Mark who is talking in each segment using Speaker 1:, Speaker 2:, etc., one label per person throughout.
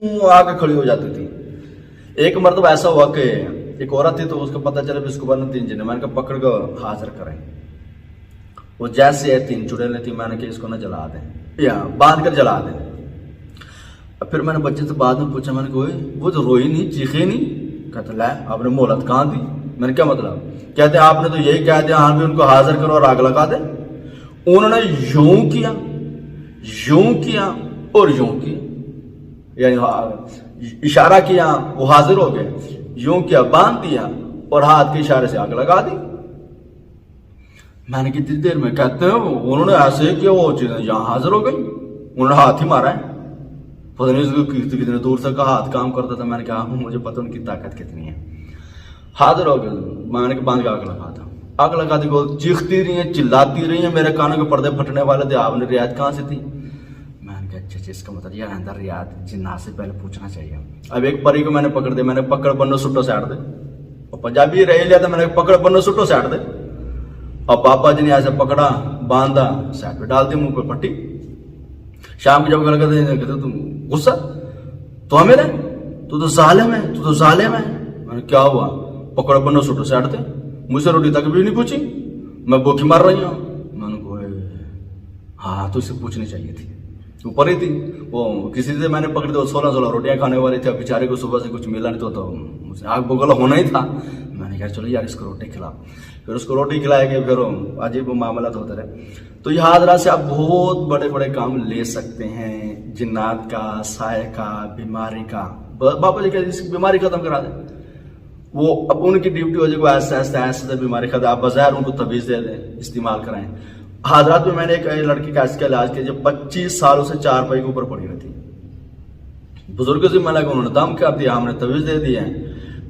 Speaker 1: वो आके खड़ी हो जाती थी। एक मरतबा ऐसा हुआ कि एक औरत थी, तो उसको पता चला कि उसको बना 3 जने, मैंने कहा पकड़ कर हाजिर करें। वो जैसे है 3 चुड़ैलें थी, मैंने कहा इसको ना जला दें या बांध कर जला दें। फिर मैंने बच्चे से बाद में पूछा, मैंने कहा वो तो रोई नहीं, चीखे नहीं? कहते ला आपने मोहलत कहाँ दी? मैंने क्या मतलब? कहते आपने तो यही कह दिया हाँ भी उनको हाजिर करो और आग लगा दे। उन्होंने यूं किया और यूं किया, यानी इशारा किया वो हाजिर हो गए, यूं किया बांध दिया और हाथ के इशारे से आग लगा दी। मैंने कितनी देर में? कहते हैं उन्होंने ऐसे किया वो चीजें यहां हाजिर हो गई, उन्होंने हाथ ही मारा है, पता नहीं कितने दूर तक का हाथ काम करता था। मैंने कहा मुझे पता उनकी ताकत कितनी है। हाजिर हो गए, मैंने कहा बांध के आग लगा था। आग लगा दी, चीखती रही है, चिल्लाती रही है, मेरे कानों के पर्दे फटने वाले थे। आपने रियायत कहाँ से थी? मैंने कहा अच्छा इसका मतलब यार अंदर रियायत जिन्ना से पहले पूछना चाहिए। अब एक परी को मैंने पकड़ दिया, मैंने पकड़ बन्नो सुट्टो से हट दे, और पंजाबी रह लिया था, मैंने पकड़ बन्नो सुट्टो से हट दे। और पापा जी ने ऐसे पकड़ा, बांधा, साइड पे डाल दी, मुंह पे पट्टी। शाम को जब घर कहते तुम गुस्सा तो मेरे तू तो जालिम है। मैंने क्या हुआ? पकड़ बन्नो सुट्टो से हट दे, मुझसे रोटी तक भी नहीं पूछी, मैं भूखी मार रही हूँ। मैंने कहा हाँ तो इससे पूछनी चाहिए थी, ऊपर ही थी वो। किसी से मैंने पकड़ी तो 16 रोटियां खाने वाली थी, बेचारे को सुबह से कुछ मिला नहीं तो मुझसे आग बगल होना ही था। मैंने कहा चलो यार इसको रोटी खिला, फिर उसको रोटी खिलाएंगे, फिर अजीब मामला तो होता रहे। तो ये हाजरा से आप बहुत बड़े बड़े काम ले सकते हैं, जिन्नात का, साय का, बीमारी का। बाबा जी कहते बीमारी खत्म करा दे, वो अब उनकी ड्यूटी हो जाए ऐसे बीमारी खत्म, आप बाजार उनको तवीज दे दें, इस्तेमाल कराएं। हाजरात में मैंने एक लड़की का इसका इलाज किया, जब 25 सालों से 4 पाई के ऊपर पड़ी हुई थी। बुजुर्गों से मिला उन्होंने दम कर दिया, हमने तवीज दे दिए हैं।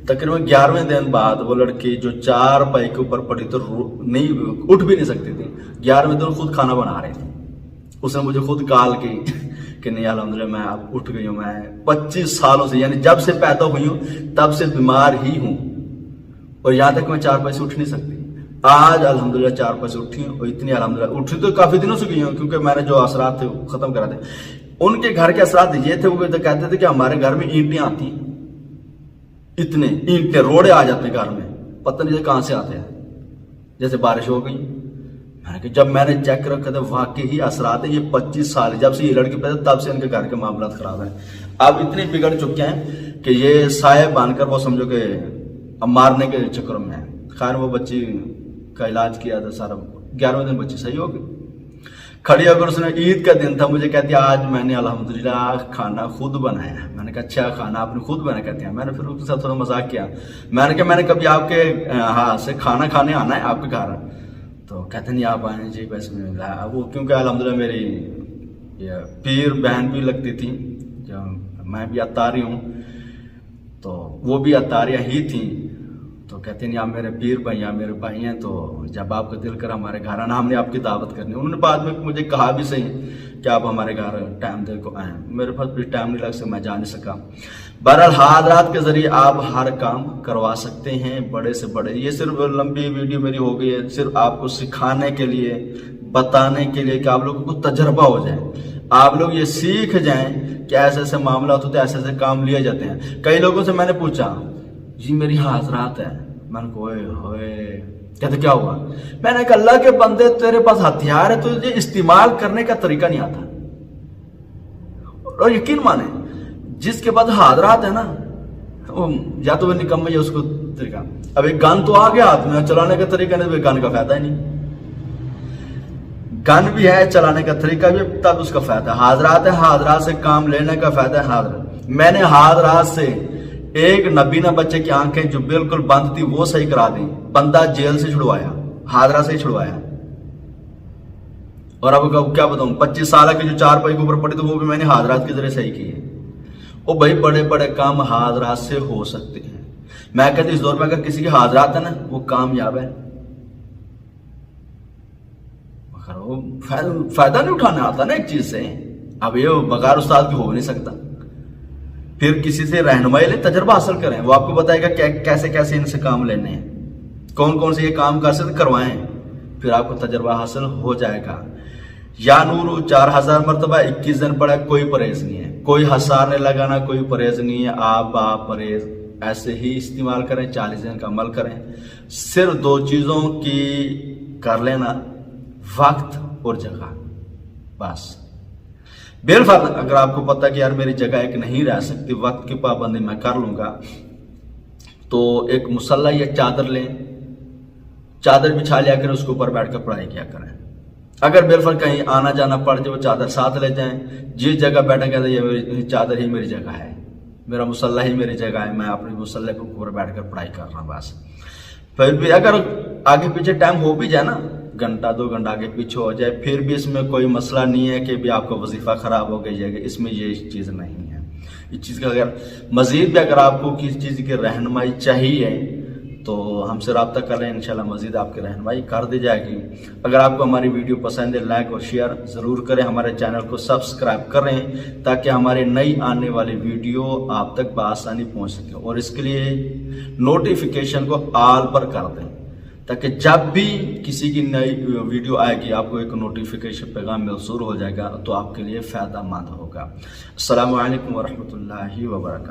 Speaker 1: तकरीबन 11वें दिन बाद वो लड़की जो 4 पाई के ऊपर पड़ी तो नहीं उठ भी नहीं सकती थी। 11वें दिन खुद खाना बना रही थी। उसने मुझे खुद कॉल की कि नहीं अल्हम्दुलिल्लाह मैं अब उठ गई हूँ, मैं 25 सालों से यानी जब से पैदा हुई हूँ तब से बीमार ही हूँ, और यहाँ तक मैं 4 पाई से उठ नहीं सकती। आज अल्हम्दुलिल्लाह 4 पाई से उठी हूँ, और इतनी अल्हम्दुलिल्लाह उठी तो काफी दिनों से गई हूँ, क्योंकि मैंने जो असरात थे वो खत्म करा थे। उनके घर के असरात ये थे, वो तो कहते थे कि हमारे घर में ईंटें आती, इतने ईंटें रोड़े आ जाते घर में, पता नहीं कहां से आते हैं, जैसे बारिश हो गई। जब मैंने चेक कर रखा था वाकई ही असरात है। ये 25 साल जब से ये लड़की पैदा तब से इनके घर के मामला खराब है। अब इतने बिगड़ चुके हैं कि ये साय बांधकर वो समझो कि अब मारने के चक्कर में है। खैर वो बच्ची का इलाज किया था सारा, 11वें दिन बच्ची सही हो गई। खड़ी होकर उसने, ईद का दिन था, मुझे कहती है आज मैंने अल्हम्दुलिल्लाह खाना खुद बनाया। मैंने कहा अच्छा खाना आपने खुद बनाया? कहती है। मैंने फिर उसके साथ थोड़ा मजाक किया, मैंने कहा मैंने कभी आपके हाथ से खाना खाने आना है आपके घर? तो कहते नहीं आप आए जी बस वो, क्योंकि अल्हम्दुलिल्लाह मेरी पीर बहन भी लगती थी, जो मैं भी अतारी हूँ तो वो भी अतारियाँ ही थी। तो कहते नहीं आप मेरे पीर भाई या मेरे भाई हैं, तो जब आपका दिल करा हमारे घर आना, हमने आपकी दावत करनी। उन्होंने बाद में मुझे कहा भी सही कि आप हमारे घर टाइम दे को आए, मेरे पास भी टाइम नहीं लग सका, मैं जा नहीं सका। बहरहाल हाजरात के जरिए आप हर काम करवा सकते हैं, बड़े से बड़े। ये सिर्फ लंबी वीडियो मेरी हो गई है, सिर्फ आपको सिखाने के लिए, बताने के लिए कि आप लोगों को तजर्बा हो जाए, आप लोग ये सीख जाएं कि ऐसे ऐसे मामला होते तो ऐसे ऐसे काम लिए जाते हैं। कई लोगों से मैंने पूछा जी मेरी हाजरात है, मैंने कहा कहते क्या हुआ? मैंने कहा अल्लाह के बंदे तेरे पास हथियार है, तुझे इस्तेमाल करने का तरीका नहीं आता। और यकीन माने जिसके पास हाजरात है ना, वो या तो वो निकम्मे या उसको तरीका। अब एक गन तो आ गया हाथ में, चलाने का तरीका नहीं, गन का फायदा ही नहीं। गन भी है, चलाने का तरीका भी, तब उसका फायदा। हाजरात है, हाजरात से काम लेने का फायदा है। हाजरात मैंने हाजरात से एक नबीना बच्चे की आंखें जो बिल्कुल बंद थी वो सही करा दी, बंदा जेल से छुड़वाया, हाजरा से ही छुड़वाया। और अब क्या बताऊं, 25 साल की जो 4 पाई के ऊपर पड़ी तो वो भी मैंने हाजरात के जरिए सही की है। वो भाई बड़े बड़े काम हाजरात से हो सकते हैं। मैं कहती इस दौर में अगर किसी की हाजरात है ना वो कामयाब है, मगर वो फायदा नहीं उठाने आता ना एक चीज से। अब ये बगैर उस्ताद के हो नहीं सकता। फिर किसी से रहनुमाई ले, तजर्बा हासिल करें, वो आपको बताएगा कैसे कैसे इनसे काम लेने हैं, कौन कौन से ये काम कर सकते करवाएं, फिर आपको तजर्बा हासिल हो जाएगा। या नूर 4000 मरतबा 21 दिन पड़ा, कोई परहेज नहीं है। کوئی حسار لگانا کوئی پرہیز نہیں ہے. آپ پرہیز ایسے ہی استعمال کریں, 40 دن کا عمل کریں. صرف 2 چیزوں کی کر لینا, وقت اور جگہ, بس. بالفرض اگر آپ کو پتہ کہ یار میری جگہ ایک نہیں رہ سکتی, وقت کی پابندی میں کر لوں گا, تو ایک مصلی یا چادر لیں, چادر بچھا لیا کریں, اس کے اوپر بیٹھ کر پڑھائی کیا کریں. اگر بالفرض کہیں آنا جانا پڑ جائے وہ چادر ساتھ لے جائیں, جس جگہ بیٹھیں گے یہ میری چادر ہی میری جگہ ہے, میرا مصلی ہی میری جگہ ہے, میں اپنے مصلی کے اوپر بیٹھ کر پڑھائی کر رہا ہوں بس. پھر بھی اگر آگے پیچھے ٹائم ہو بھی جائے نا, گھنٹہ 2 گھنٹہ آگے پیچھے ہو جائے, پھر بھی اس میں کوئی مسئلہ نہیں ہے کہ بھی آپ کا وظیفہ خراب ہو گئی ہے, اس میں یہ چیز نہیں ہے. اس چیز کا اگر مزید بھی اگر آپ کو کسی چیز کی رہنمائی چاہیے تو ہم سے رابطہ کر لیں, انشاءاللہ مزید آپ کی رہنمائی کر دی جائے گی. اگر آپ کو ہماری ویڈیو پسند ہے, لائک اور شیئر ضرور کریں, ہمارے چینل کو سبسکرائب کریں تاکہ ہماری نئی آنے والی ویڈیو آپ تک بآسانی پہنچ سکے. اور اس کے لیے نوٹیفیکیشن کو آل پر کر دیں تاکہ جب بھی کسی کی نئی ویڈیو آئے گی آپ کو ایک نوٹیفیکیشن پیغام موصول ہو جائے گا, تو آپ کے لیے فائدہ مند ہوگا. السلام علیکم ورحمۃ اللہ وبرکاتہ.